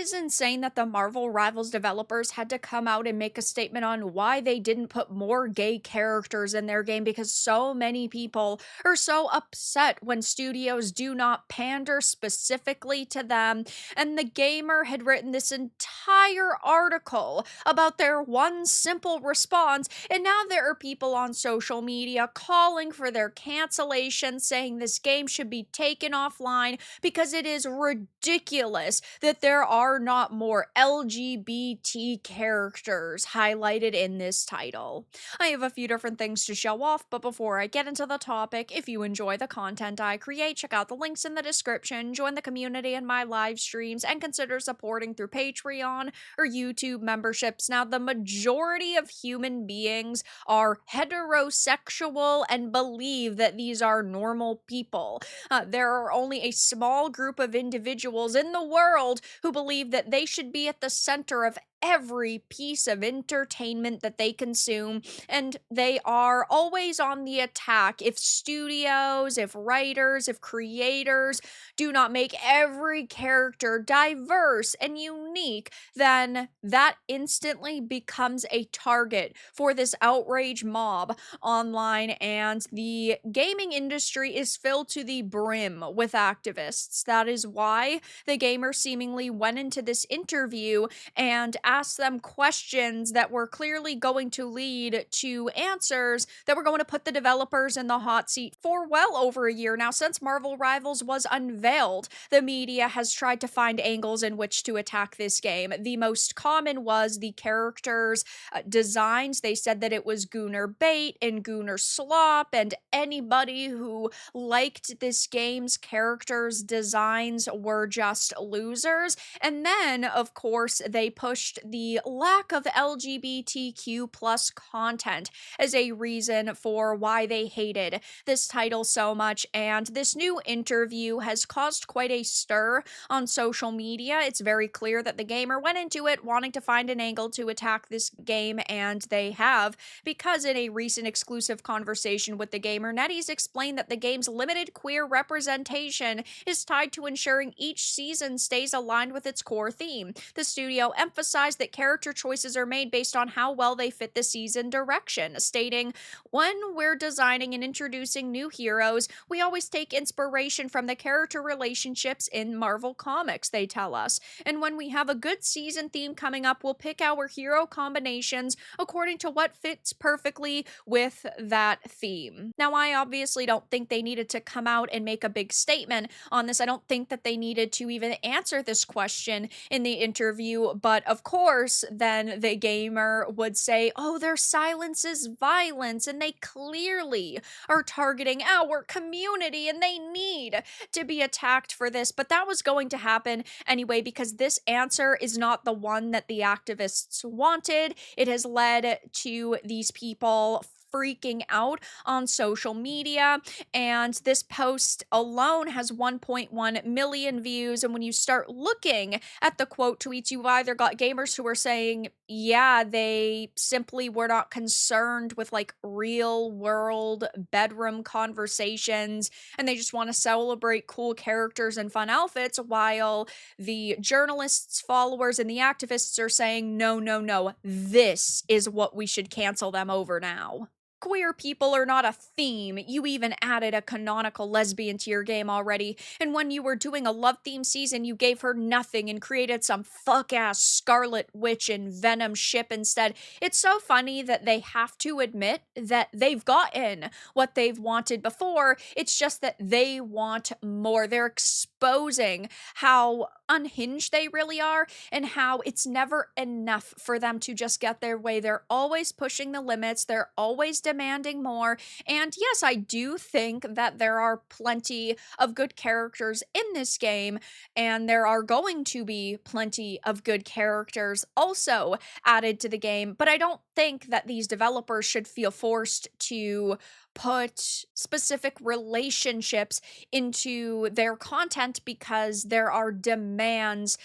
is insane that the Marvel Rivals developers had to come out and make a statement on why they didn't put more gay characters in their game because so many people are so upset when studios do not pander specifically to them. And the Gamer had written this entire article about their one simple response, and now there are people on social media calling for their cancellation, saying this game should be taken offline because it is ridiculous that there are not more LGBT characters highlighted in this title. I have a few different things to show off, but before I get into the topic, if you enjoy the content I create, check out the links in the description, join the community in my live streams, and consider supporting through Patreon or YouTube memberships. Now, the majority of human beings are heterosexual and believe that these are normal people. There are only a small group of individuals in the world who believe that they should be at the center of every piece of entertainment that they consume, and they are always on the attack if studios, if writers, if creators do not make every character diverse and unique, then that instantly becomes a target for this outrage mob online, and the gaming industry is filled to the brim with activists. That is why the Gamer seemingly went into this interview and asked them questions that were clearly going to lead to answers that were going to put the developers in the hot seat for well over a year now. Since Marvel Rivals was unveiled, the media has tried to find angles in which to attack this game. The most common was the characters' designs. They said that it was Gooner bait and Gooner slop, and anybody who liked this game's characters' designs were just losers. And then, of course, they pushed the lack of LGBTQ plus content as a reason for why they hated this title so much. And this new interview has caused quite a stir on social media. It's very clear that the Gamer went into it wanting to find an angle to attack this game, and they have, because in a recent exclusive conversation with the Gamer, NetEase explained that the game's limited queer representation is tied to ensuring each season stays aligned with its core theme. The studio emphasized that character choices are made based on how well they fit the season direction, stating, "When we're designing and introducing new heroes, we always take inspiration from the character relationships in Marvel Comics," they tell us. "And when we have a good season theme coming up, we'll pick our hero combinations according to what fits perfectly with that theme." Now, I obviously don't think they needed to come out and make a big statement on this. I don't think that they needed to even answer this question in the interview, but of course, then the Gamer would say, "Oh, their silence is violence, and they clearly are targeting our community, and they need to be attacked for this." But that was going to happen anyway, because this answer is not the one that the activists wanted. It has led to these people freaking out on social media, and this post alone has 1.1 million views. And when you start looking at the quote tweets, you've either got gamers who are saying, yeah, they simply were not concerned with like real world bedroom conversations, and they just want to celebrate cool characters and fun outfits, while the journalists, followers, and the activists are saying, no, no, no, this is what we should cancel them over now. Queer people are not a theme. You even added a canonical lesbian to your game already. And when you were doing a love theme season, you gave her nothing and created some fuck ass Scarlet Witch and Venom ship instead. It's so funny that they have to admit that they've gotten what they've wanted before. It's just that they want more. They're exposing how unhinged they really are and how it's never enough for them to just get their way. They're always pushing the limits. They're always demanding more. And yes, I do think that there are plenty of good characters in this game, and there are going to be plenty of good characters also added to the game, but I don't think that these developers should feel forced to put specific relationships into their content because there are demands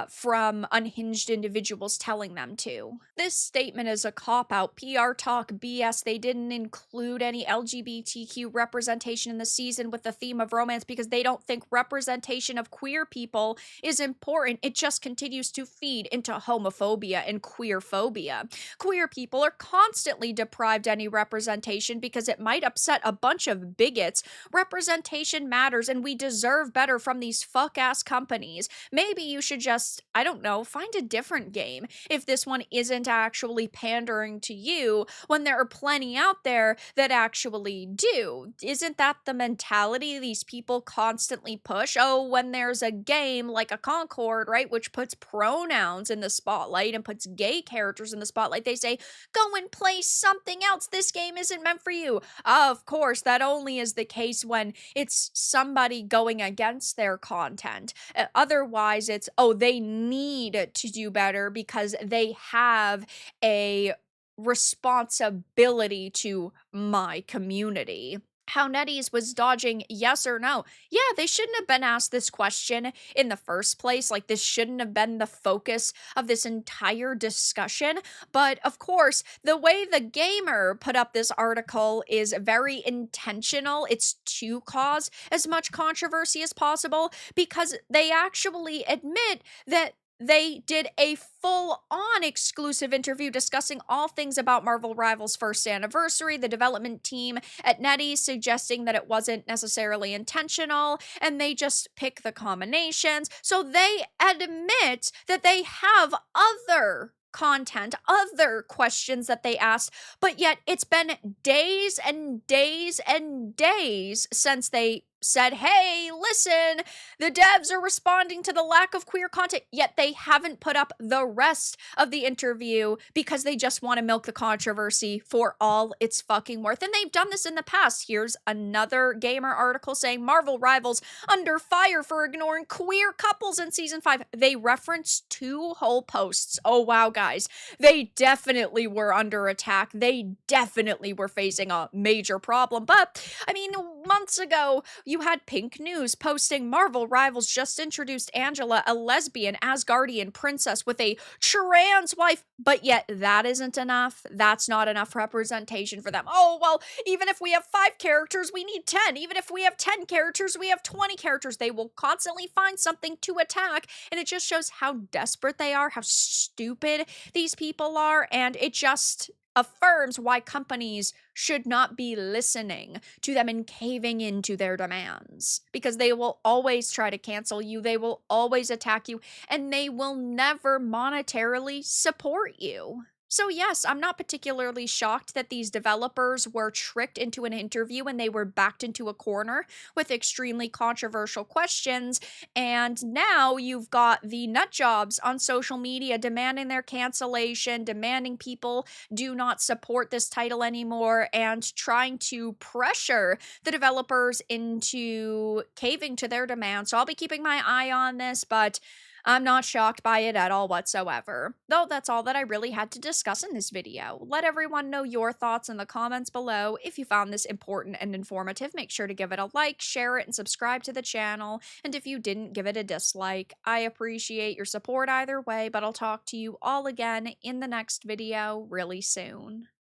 from unhinged individuals telling them to. This statement is a cop out, PR talk, BS. They didn't include any LGBTQ representation in the season with the theme of romance because they don't think representation of queer people is important. It just continues to feed into homophobia and queer phobia. Queer people are constantly deprived any representation because it might upset a bunch of bigots. Representation matters and we deserve better from these fuck ass companies. Maybe you should just, I don't know, find a different game if this one isn't actually pandering to you when there are plenty out there that actually do. Isn't that the mentality these people constantly push? Oh, when there's a game like a Concord, right, which puts pronouns in the spotlight and puts gay characters in the spotlight, they say, go and play something else. This game isn't meant for you. Of course, that only is the case when it's somebody going against their content. Otherwise, it's, oh, they need to do better because they have a responsibility to my community. How Nettie's was dodging yes or no. Yeah, they shouldn't have been asked this question in the first place. Like, this shouldn't have been the focus of this entire discussion. But of course, the way the gamer put up this article is very intentional. It's to cause as much controversy as possible because they actually admit that they did a full-on exclusive interview discussing all things about Marvel Rivals' first anniversary, the development team at NetEase suggesting that it wasn't necessarily intentional, and they just pick the combinations. So they admit that they have other content, other questions that they asked, but yet it's been days and days and days since they said, hey, listen, the devs are responding to the lack of queer content, yet they haven't put up the rest of the interview because they just want to milk the controversy for all it's fucking worth. And they've done this in the past. Here's another gamer article saying Marvel Rivals under fire for ignoring queer couples in season 5. They referenced 2 whole posts. Oh, wow, guys. They definitely were under attack. They definitely were facing a major problem. But, I mean, months ago, you had Pink News posting Marvel Rivals just introduced Angela, a lesbian Asgardian princess with a trans wife, but yet that isn't enough. That's not enough representation for them. Oh, well, even if we have 5 characters, we need 10. Even if we have 10 characters, we have 20 characters. They will constantly find something to attack, and it just shows how desperate they are, how stupid these people are, and it just affirms why companies should not be listening to them and caving into their demands, because they will always try to cancel you, they will always attack you, and they will never monetarily support you. So yes, I'm not particularly shocked that these developers were tricked into an interview and they were backed into a corner with extremely controversial questions, and now you've got the nut jobs on social media demanding their cancellation, demanding people do not support this title anymore, and trying to pressure the developers into caving to their demands. So I'll be keeping my eye on this, but I'm not shocked by it at all whatsoever. Though that's all that I really had to discuss in this video. Let everyone know your thoughts in the comments below. If you found this important and informative, make sure to give it a like, share it, and subscribe to the channel. And if you didn't, give it a dislike. I appreciate your support either way, but I'll talk to you all again in the next video really soon.